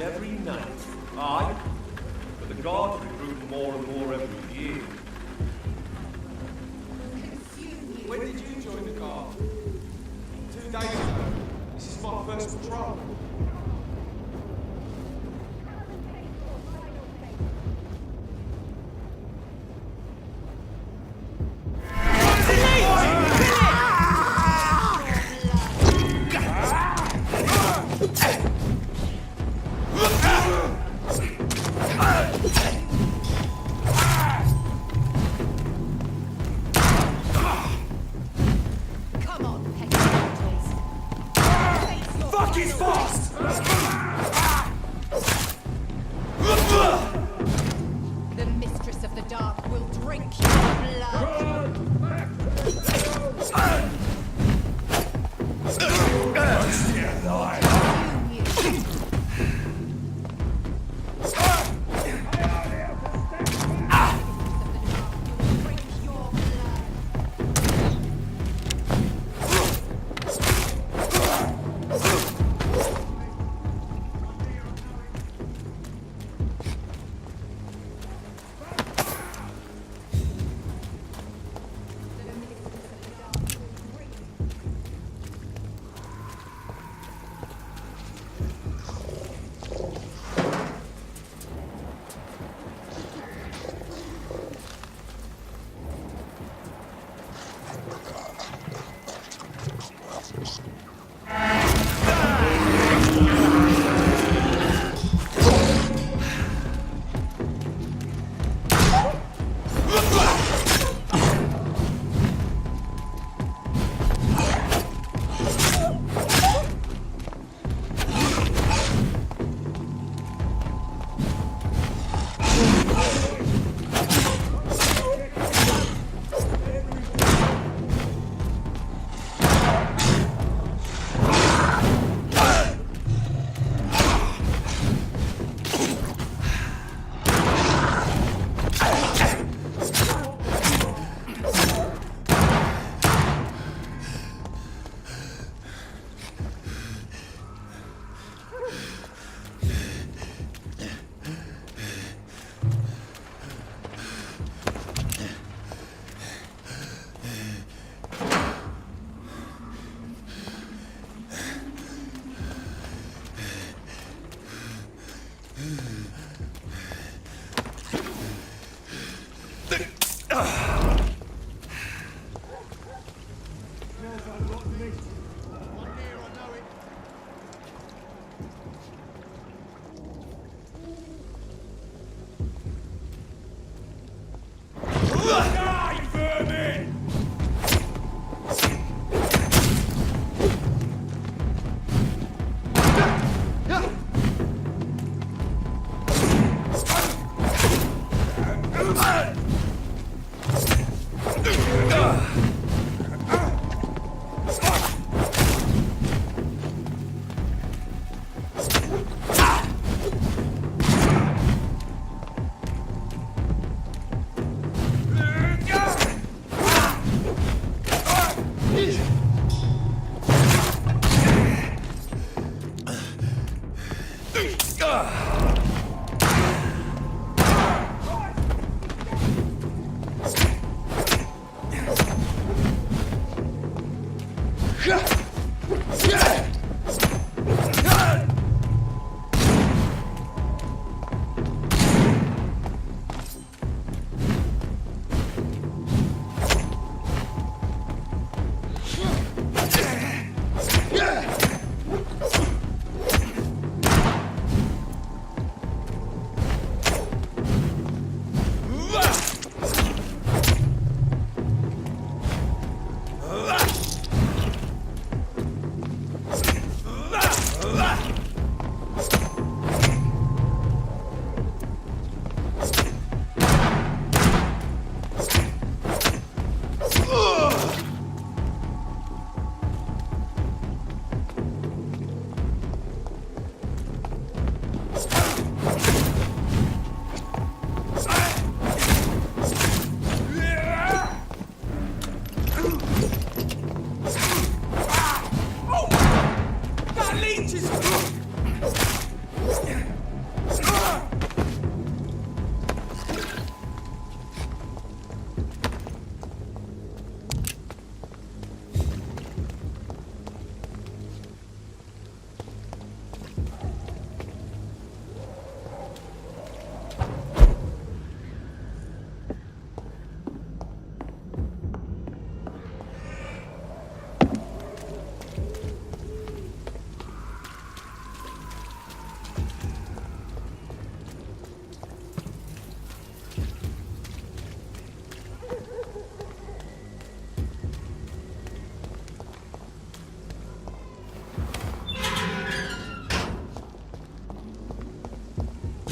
every night. Aye, but the guards recruit more and more every year. When did you join the guard? 2 days ago. This is my first patrol.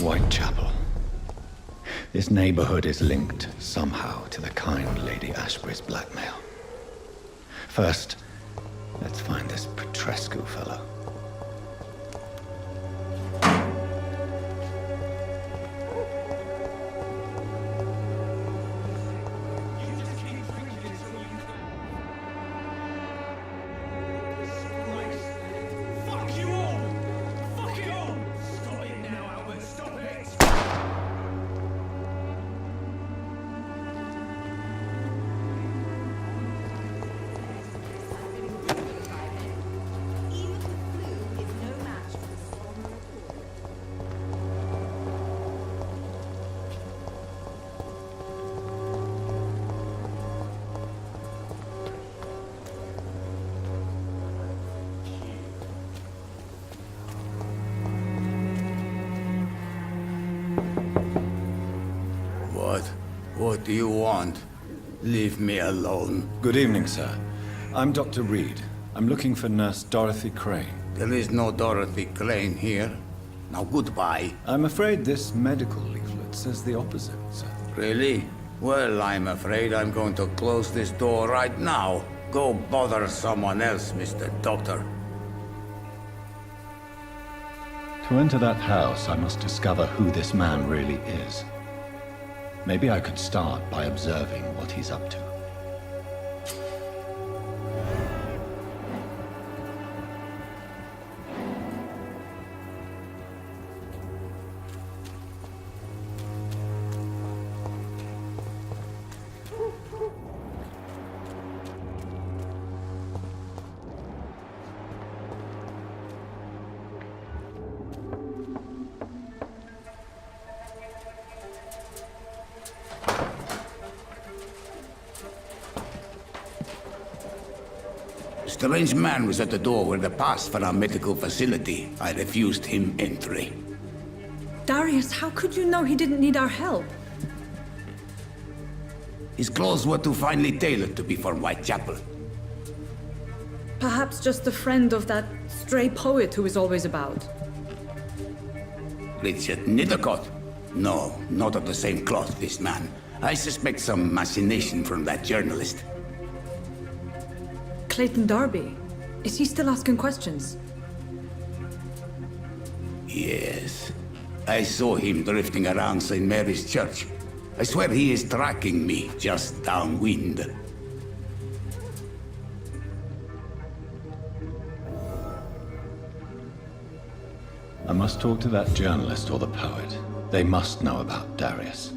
Whitechapel. This neighborhood is linked somehow to the kind Lady Ashbury's blackmail. First, let's find this Petrescu fellow. What do you want? Leave me alone. Good evening, sir. I'm Dr. Reed. I'm looking for Nurse Dorothy Crane. There is no Dorothy Crane here. Now goodbye. I'm afraid this medical leaflet says the opposite, sir. Really? Well, I'm afraid I'm going to close this door right now. Go bother someone else, Mr. Doctor. To enter that house, I must discover who this man really is. Maybe I could start by observing what he's up to. A strange man was at the door with a pass for our medical facility. I refused him entry. Darius, how could you know he didn't need our help? His clothes were too finely tailored to be for Whitechapel. Perhaps just a friend of that stray poet who is always about. Richard Nithercott? No, not of the same cloth, this man. I suspect some machination from that journalist. Clayton Darby. Is he still asking questions? Yes. I saw him drifting around St. Mary's Church. I swear he is tracking me just downwind. I must talk to that journalist or the poet. They must know about Darius.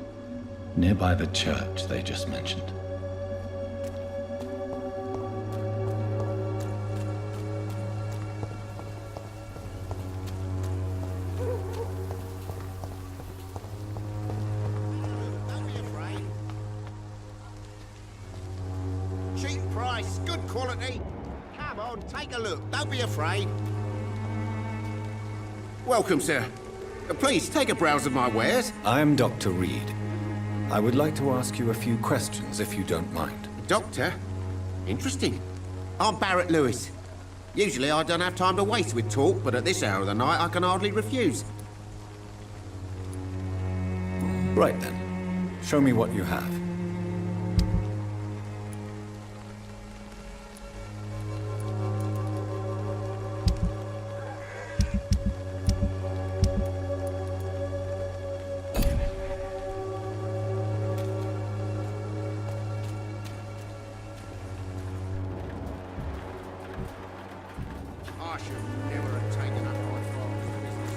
Nearby the church they just mentioned. Good quality. Come on, take a look. Don't be afraid. Welcome, sir. Please, take a browse of my wares. I am Dr. Reed. I would like to ask you a few questions, if you don't mind. Doctor? Interesting. I'm Barrett Lewis. Usually I don't have time to waste with talk, but at this hour of the night I can hardly refuse. Right then. Show me what you have. I should never have taken up my father's business.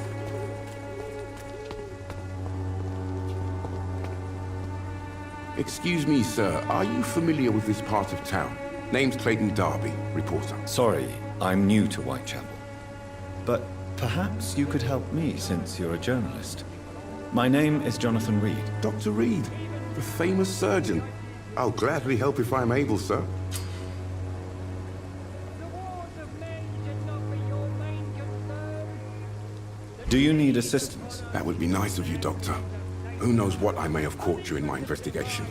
Excuse me, sir. Are you familiar with this part of town? Name's Clayton Darby, reporter. Sorry, I'm new to Whitechapel. But perhaps you could help me, since you're a journalist. My name is Jonathan Reed. Dr. Reed, the famous surgeon. I'll gladly help if I'm able, sir. Do you need assistance? That would be nice of you, Doctor. Who knows what I may have caught during my investigation.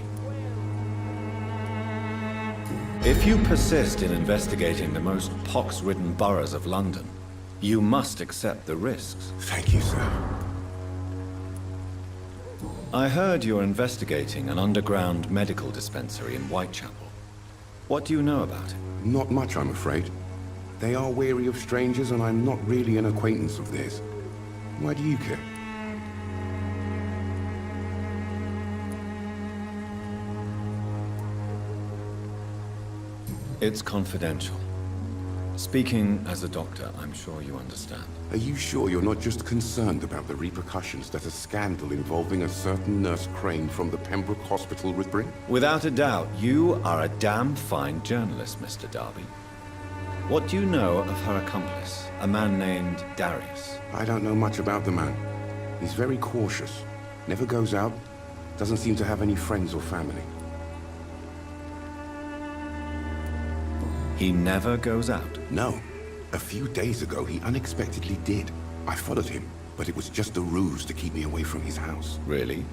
If you persist in investigating the most pox-ridden boroughs of London, you must accept the risks. Thank you, sir. I heard you're investigating an underground medical dispensary in Whitechapel. What do you know about it? Not much, I'm afraid. They are wary of strangers, and I'm not really an acquaintance of theirs. Why do you care? It's confidential. Speaking as a doctor, I'm sure you understand. Are you sure you're not just concerned about the repercussions that a scandal involving a certain Nurse Crane from the Pembroke Hospital would bring? Without a doubt, you are a damn fine journalist, Mr. Darby. What do you know of her accomplice, a man named Darius? I don't know much about the man. He's very cautious. Never goes out. Doesn't seem to have any friends or family. He never goes out? No. A few days ago, he unexpectedly did. I followed him, but it was just a ruse to keep me away from his house. Really?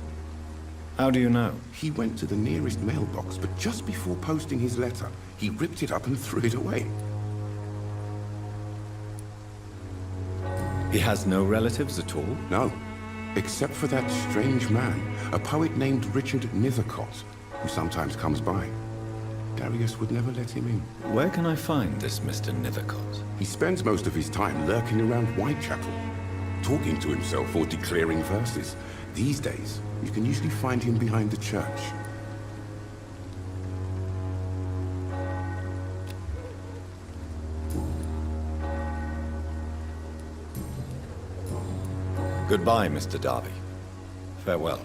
How do you know? He went to the nearest mailbox, but just before posting his letter, he ripped it up and threw it away. He has no relatives at all? No. Except for that strange man, a poet named Richard Nethercott, who sometimes comes by. Darius would never let him in. Where can I find this Mr. Nethercott? He spends most of his time lurking around Whitechapel, talking to himself or declaring verses. These days, you can usually find him behind the church. Goodbye, Mr. Darby. Farewell.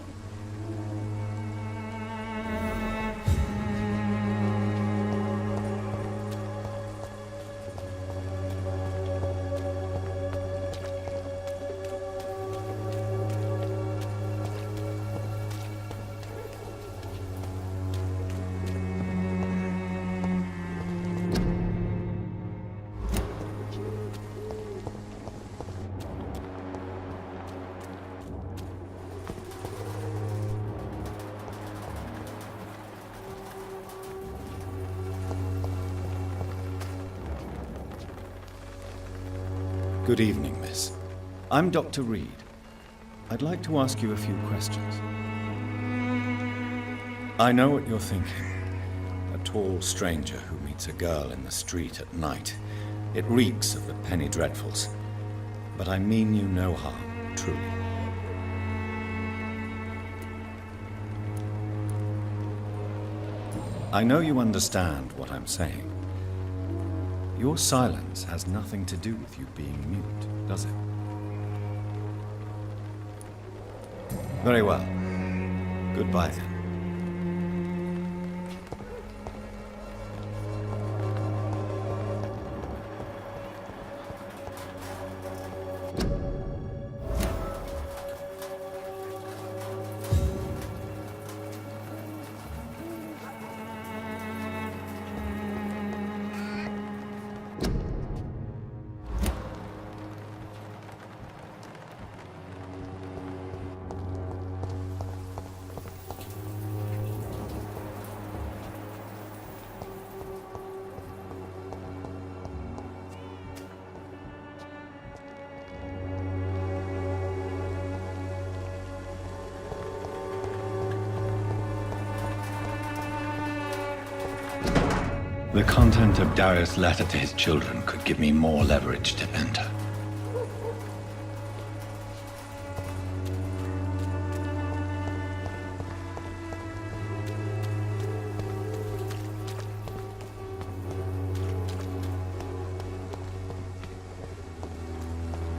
Good evening, miss. I'm Dr. Reed. I'd like to ask you a few questions. I know what you're thinking. A tall stranger who meets a girl in the street at night. It reeks of the penny dreadfuls. But I mean you no harm, truly. I know you understand what I'm saying. Your silence has nothing to do with you being mute, does it? Very well. Goodbye then. The content of Darius' letter to his children could give me more leverage to enter.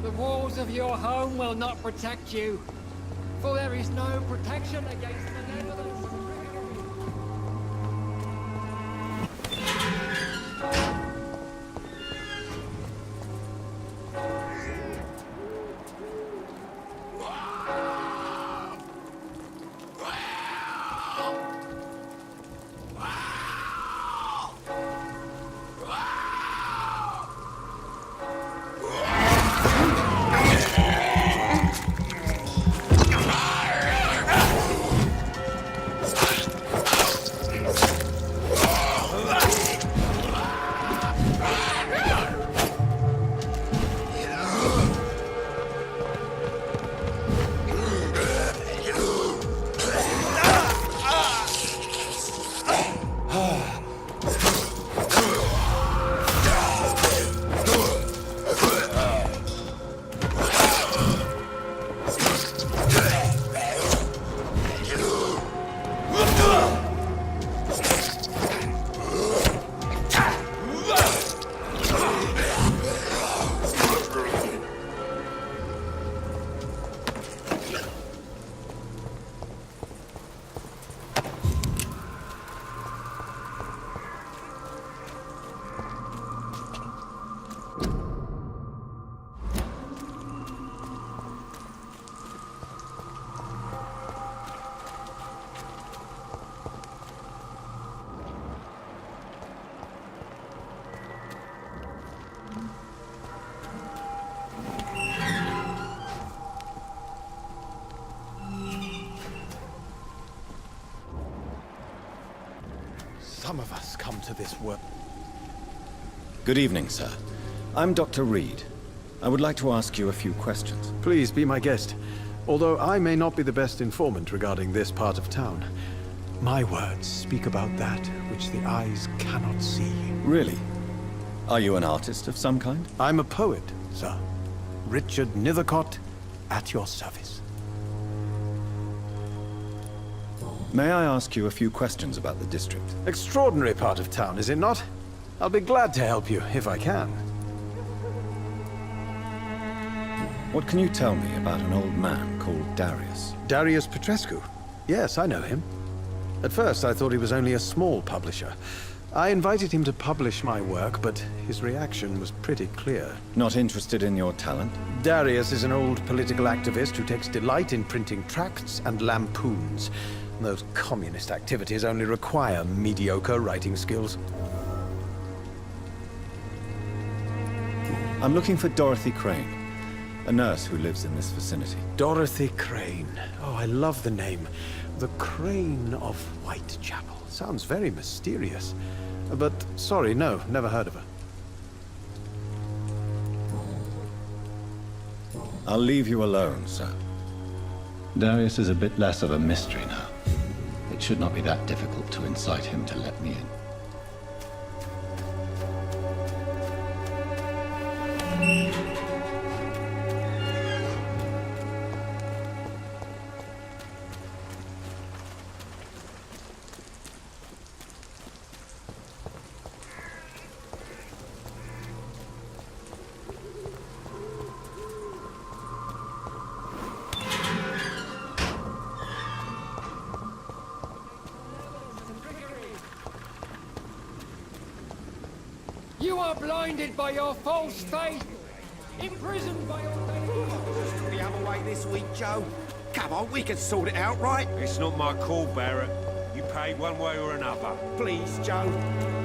The walls of your home will not protect you, for there is no protection against malevolence. some of us come to this work. Good evening, sir. I'm Dr. Reed. I would like to ask you a few questions. Please be my guest. Although I may not be the best informant regarding this part of town, my words speak about that which the eyes cannot see. Really? Are you an artist of some kind? I'm a poet, sir. Richard Nethercott, at your service. May I ask you a few questions about the district? Extraordinary part of town, is it not? I'll be glad to help you, if I can. What can you tell me about an old man called Darius? Darius Petrescu? Yes, I know him. At first, I thought he was only a small publisher. I invited him to publish my work, but his reaction was pretty clear. Not interested in your talent? Darius is an old political activist who takes delight in printing tracts and lampoons. Those communist activities only require mediocre writing skills. I'm looking for Dorothy Crane, a nurse who lives in this vicinity. Dorothy Crane. Oh, I love the name. The Crane of Whitechapel. Sounds very mysterious. But, sorry, no, never heard of her. I'll leave you alone, sir. Darius is a bit less of a mystery now. It should not be that difficult to incite him to let me in. You are blinded by your false faith, imprisoned by your faith. The other way this week, Joe. Come on, we can sort it out, right? It's not my call, Barrett. You pay one way or another. Please, Joe.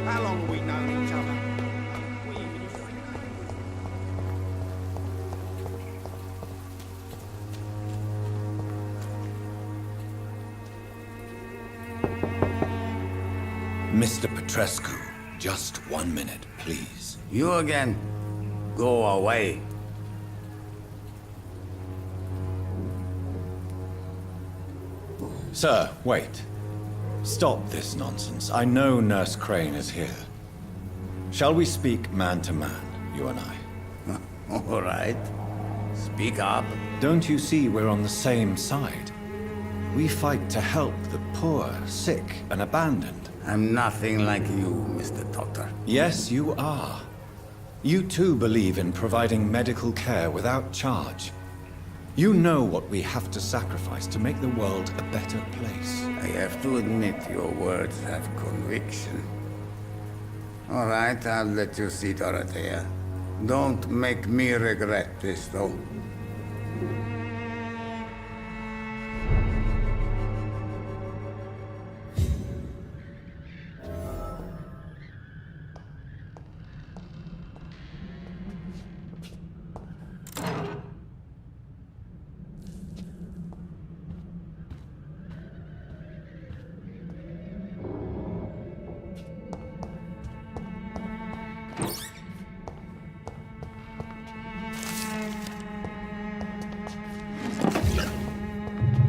How long have we known each other? Mr. Petrescu, just 1 minute, please. You again? Go away. Sir, wait. Stop this nonsense. I know Nurse Crane is here. Shall we speak man to man, you and I? All right. Speak up. Don't you see we're on the same side? We fight to help the poor, sick, and abandoned. I'm nothing like you, Mr. Doctor. Yes, you are. You too believe in providing medical care without charge. You know what we have to sacrifice to make the world a better place. I have to admit your words have conviction. All right, I'll let you see Dorothea. Don't make me regret this, though.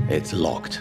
It's locked.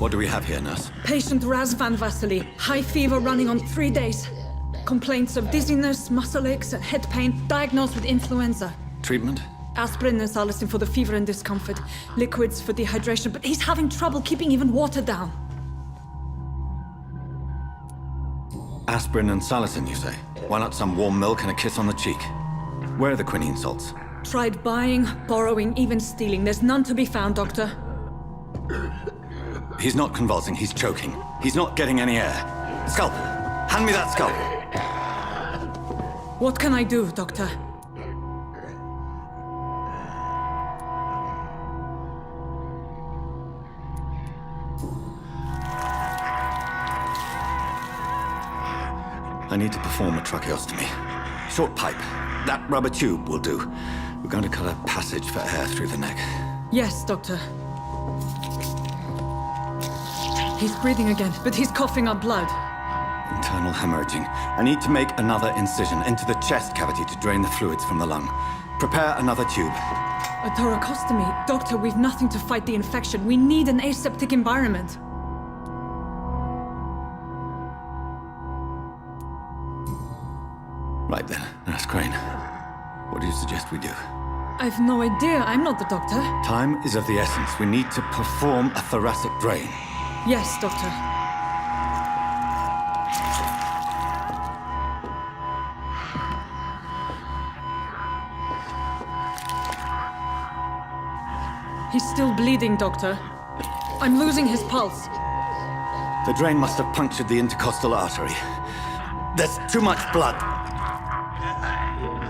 What do we have here, nurse? Patient Raz Van Vasily. High fever running on 3 days. Complaints of dizziness, muscle aches, head pain. Diagnosed with influenza. Treatment? Aspirin and salicin for the fever and discomfort. Liquids for dehydration, but he's having trouble keeping even water down. Aspirin and salicin, you say? Why not some warm milk and a kiss on the cheek? Where are the quinine salts? Tried buying, borrowing, even stealing. There's none to be found, Doctor. He's not convulsing, he's choking. He's not getting any air. Scalpel! Hand me that scalpel! What can I do, Doctor? I need to perform a tracheostomy. Short pipe. That rubber tube will do. We're going to cut a passage for air through the neck. Yes, Doctor. He's breathing again, but he's coughing up blood. Internal hemorrhaging. I need to make another incision into the chest cavity to drain the fluids from the lung. Prepare another tube. A thoracostomy? Doctor, we've nothing to fight the infection. We need an aseptic environment. Right then, Nurse Crane. What do you suggest we do? I've no idea. I'm not the doctor. Time is of the essence. We need to perform a thoracic drain. Yes, Doctor. He's still bleeding, Doctor. I'm losing his pulse. The drain must have punctured the intercostal artery. There's too much blood.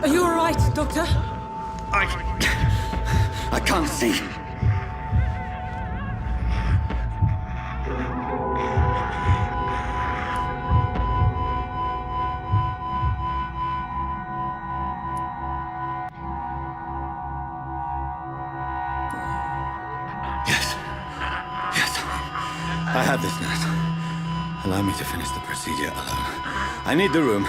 Are you all right, Doctor? I can't see. Yes. I have this, nurse. Allow me to finish the procedure alone. I need the room.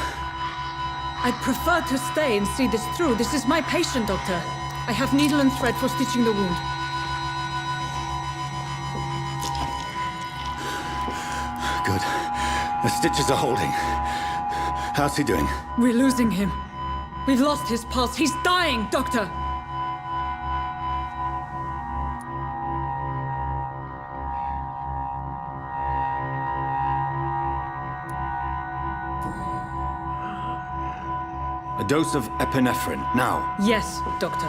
I'd prefer to stay and see this through. This is my patient, Doctor. I have needle and thread for stitching the wound. Good. The stitches are holding. How's he doing? We're losing him. We've lost his pulse. He's dying, Doctor! A dose of epinephrine, now. Yes, Doctor.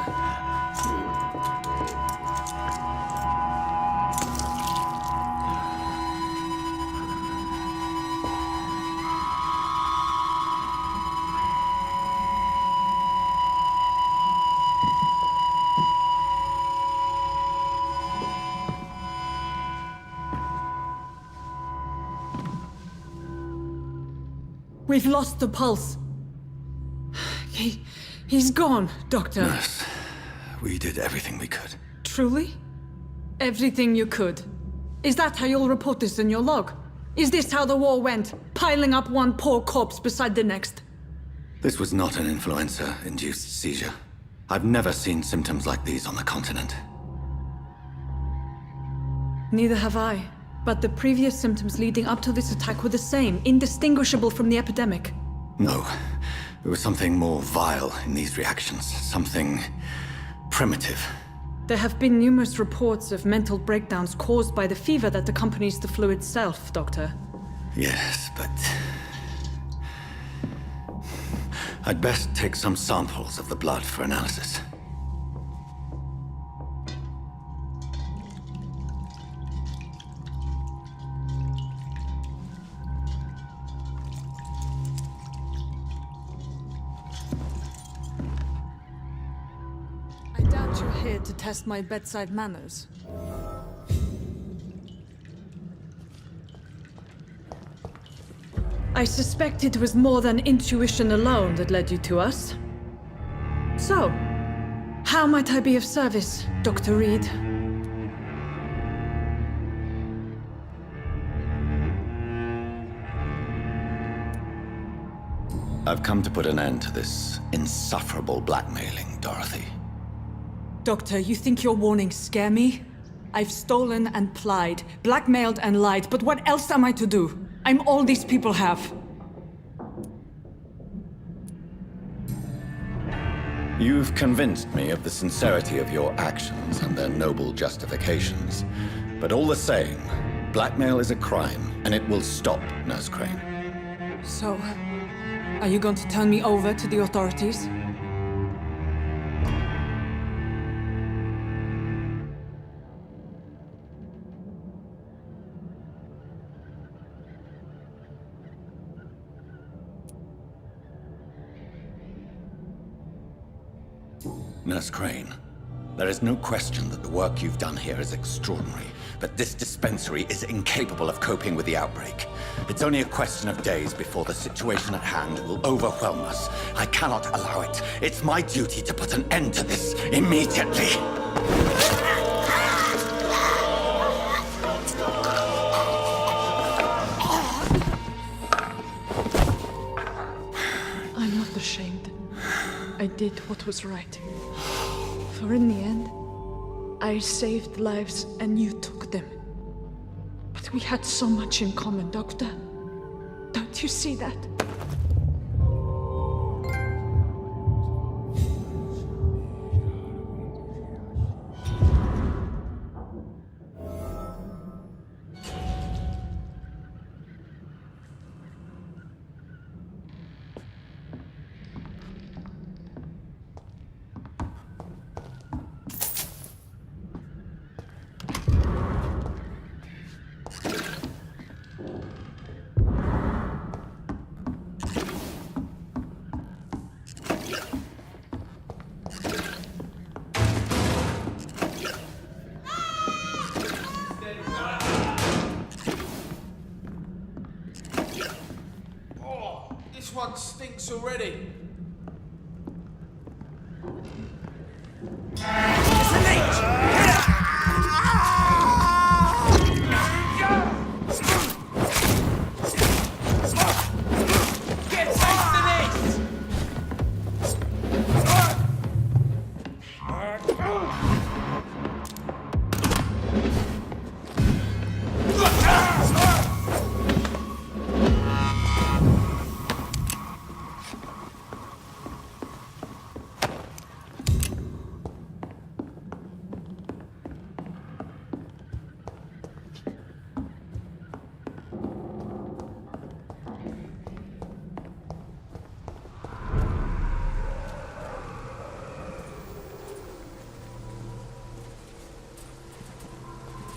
We've lost the pulse. He's gone, Doctor. Nurse, we did everything we could. Truly? Everything you could? Is that how you'll report this in your log? Is this how the war went? Piling up one poor corpse beside the next? This was not an influenza-induced seizure. I've never seen symptoms like these on the continent. Neither have I. But the previous symptoms leading up to this attack were the same, indistinguishable from the epidemic. No. There was something more vile in these reactions. Something primitive. There have been numerous reports of mental breakdowns caused by the fever that accompanies the flu itself, Doctor. Yes, but... I'd best take some samples of the blood for analysis. I doubt you're here to test my bedside manners. I suspect it was more than intuition alone that led you to us. So, how might I be of service, Dr. Reed? I've come to put an end to this insufferable blackmailing, Dorothy. Doctor, you think your warnings scare me? I've stolen and plied, blackmailed and lied, but what else am I to do? I'm all these people have. You've convinced me of the sincerity of your actions and their noble justifications. But all the same, blackmail is a crime, and it will stop, Nurse Crane. So, are you going to turn me over to the authorities? Nurse Crane, there is no question that the work you've done here is extraordinary, but this dispensary is incapable of coping with the outbreak. It's only a question of days before the situation at hand will overwhelm us. I cannot allow it. It's my duty to put an end to this immediately. I'm not ashamed. I did what was right. For in the end, I saved lives and you took them. But we had so much in common, Doctor. Don't you see that? This one stinks already.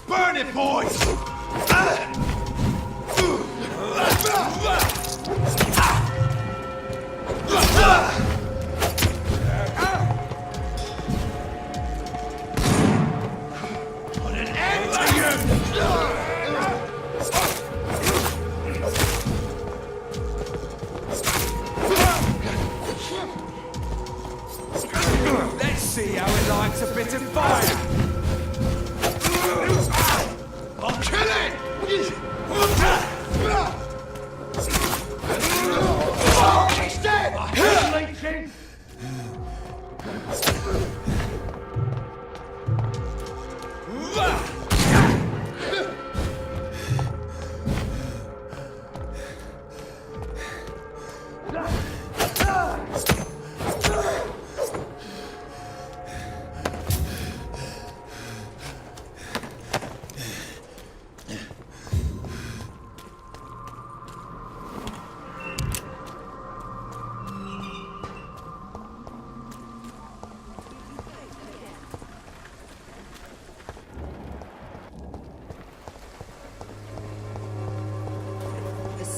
Burn it, boys! Put an end to you! Let's see how it likes a bit of fire! I'll kill it! Oh, he's dead! He's leaking!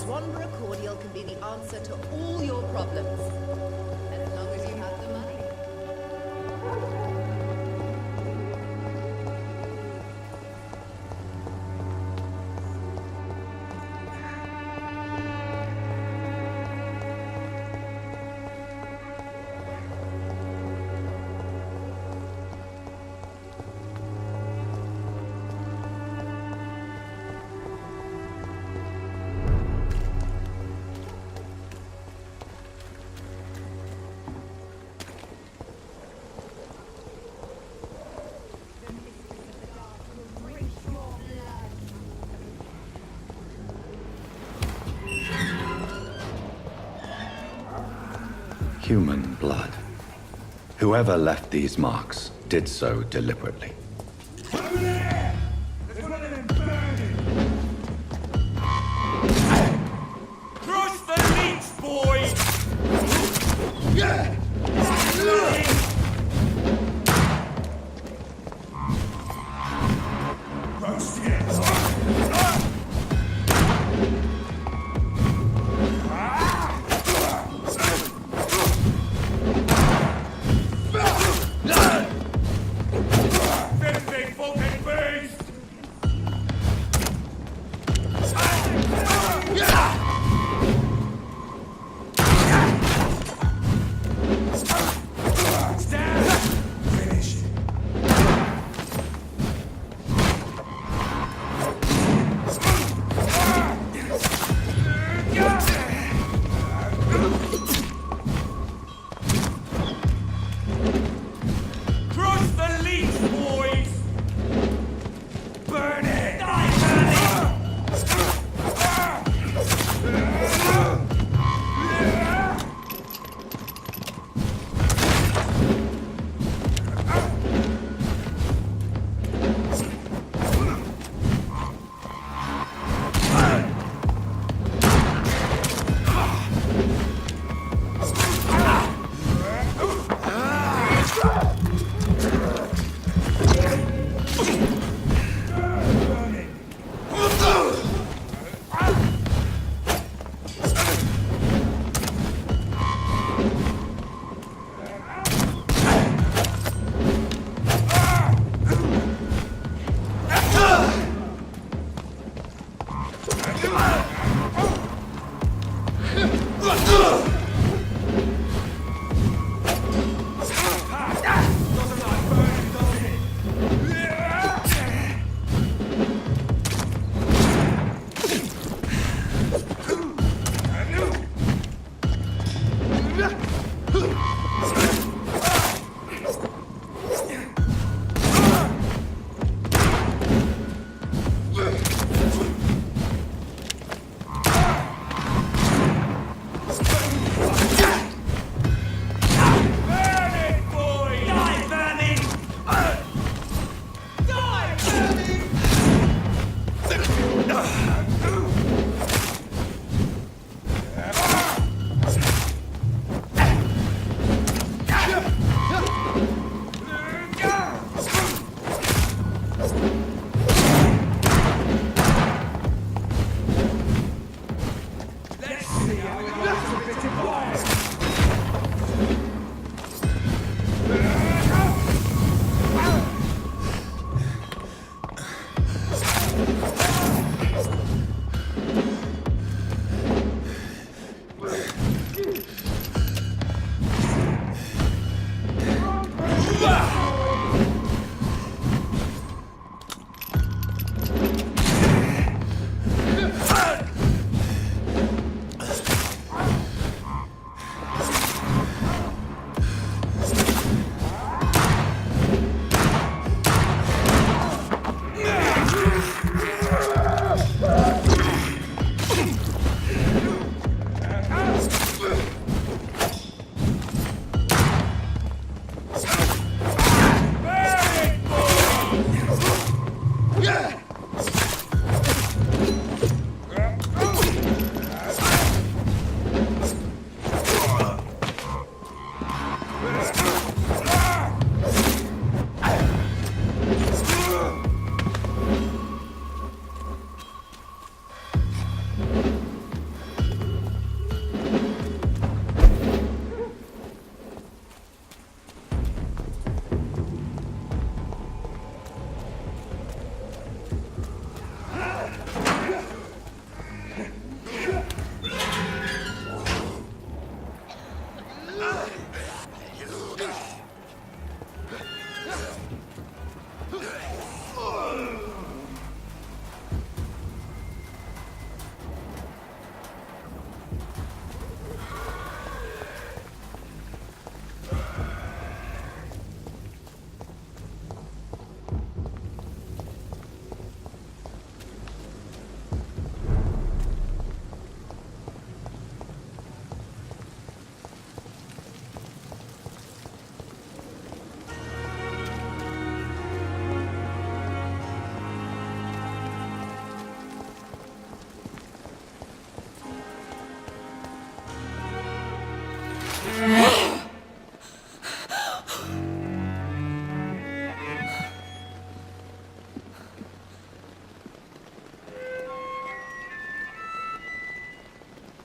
Swanborough cordial can be the answer to all your problems. As long as you have the money. Human blood. Whoever left these marks did so deliberately. Over there! There's one of them burning! Cross the links, boys! Roast it!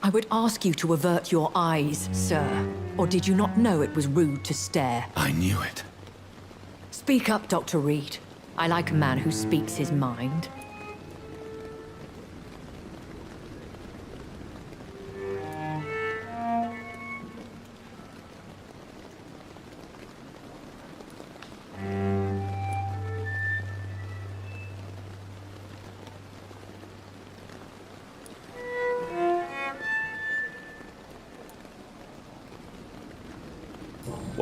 I would ask you to avert your eyes, sir. Or did you not know it was rude to stare? I knew it. Speak up, Dr. Reed. I like a man who speaks his mind.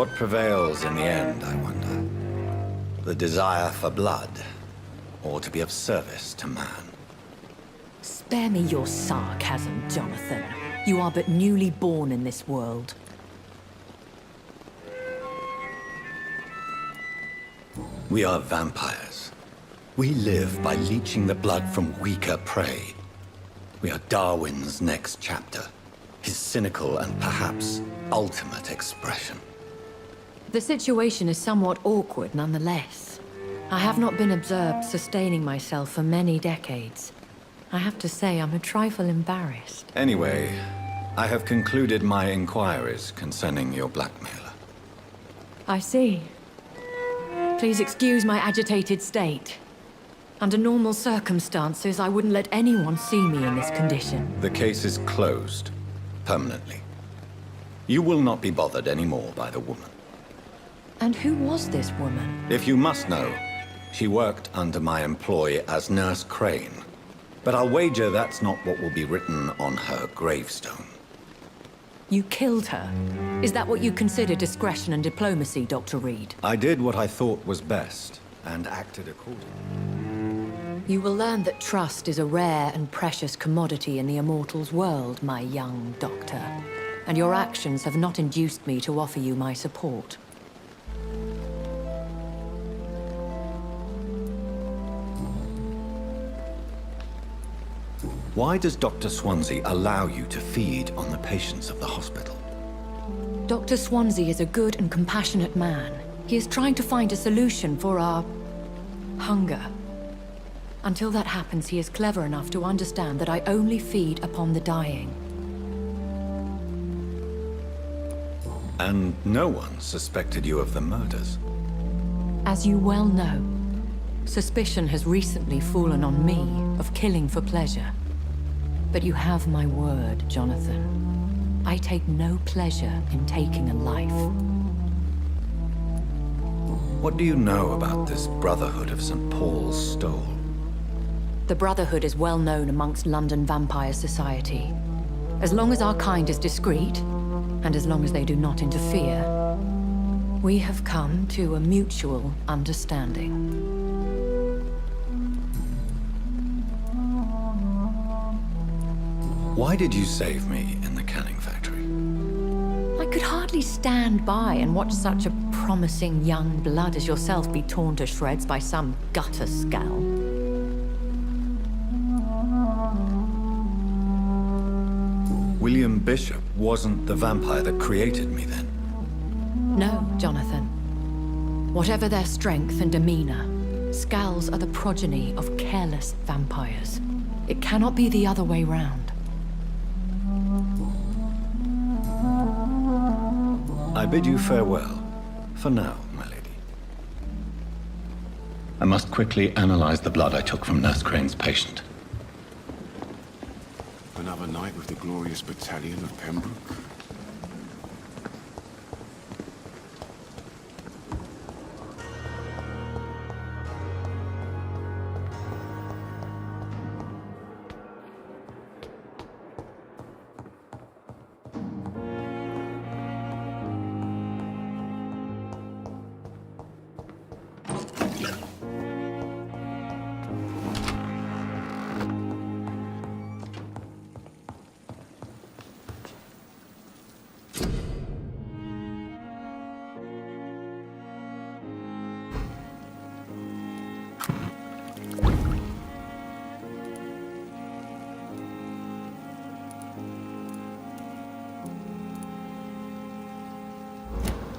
What prevails in the end, I wonder? The desire for blood, or to be of service to man? Spare me your sarcasm, Jonathan. You are but newly born in this world. We are vampires. We live by leeching the blood from weaker prey. We are Darwin's next chapter, his cynical and perhaps ultimate expression. The situation is somewhat awkward nonetheless. I have not been observed sustaining myself for many decades. I have to say I'm a trifle embarrassed. Anyway, I have concluded my inquiries concerning your blackmailer. I see. Please excuse my agitated state. Under normal circumstances, I wouldn't let anyone see me in this condition. The case is closed, permanently. You will not be bothered anymore by the woman. And who was this woman? If you must know, she worked under my employ as Nurse Crane. But I'll wager that's not what will be written on her gravestone. You killed her? Is that what you consider discretion and diplomacy, Dr. Reed? I did what I thought was best, and acted accordingly. You will learn that trust is a rare and precious commodity in the Immortals world, my young doctor. And your actions have not induced me to offer you my support. Why does Dr. Swansea allow you to feed on the patients of the hospital? Dr. Swansea is a good and compassionate man. He is trying to find a solution for our hunger. Until that happens, he is clever enough to understand that I only feed upon the dying. And no one suspected you of the murders? As you well know, suspicion has recently fallen on me of killing for pleasure. But you have my word, Jonathan. I take no pleasure in taking a life. What do you know about this Brotherhood of St. Paul's Stole? The Brotherhood is well known amongst London vampire society. As long as our kind is discreet, and as long as they do not interfere, we have come to a mutual understanding. Why did you save me in the canning factory? I could hardly stand by and watch such a promising young blood as yourself be torn to shreds by some gutter scowl. William Bishop wasn't the vampire that created me then? No, Jonathan. Whatever their strength and demeanor, Scowls are the progeny of careless vampires. It cannot be the other way round. I bid you farewell, for now, my lady. I must quickly analyze the blood I took from Nurse Crane's patient. Another night with the glorious battalion of Pembroke.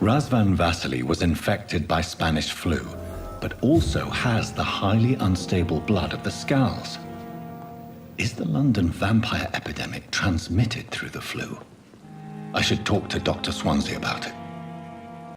Razvan Vasily was infected by Spanish flu, but also has the highly unstable blood of the Scowls. Is the London vampire epidemic transmitted through the flu? I should talk to Dr. Swansea about it.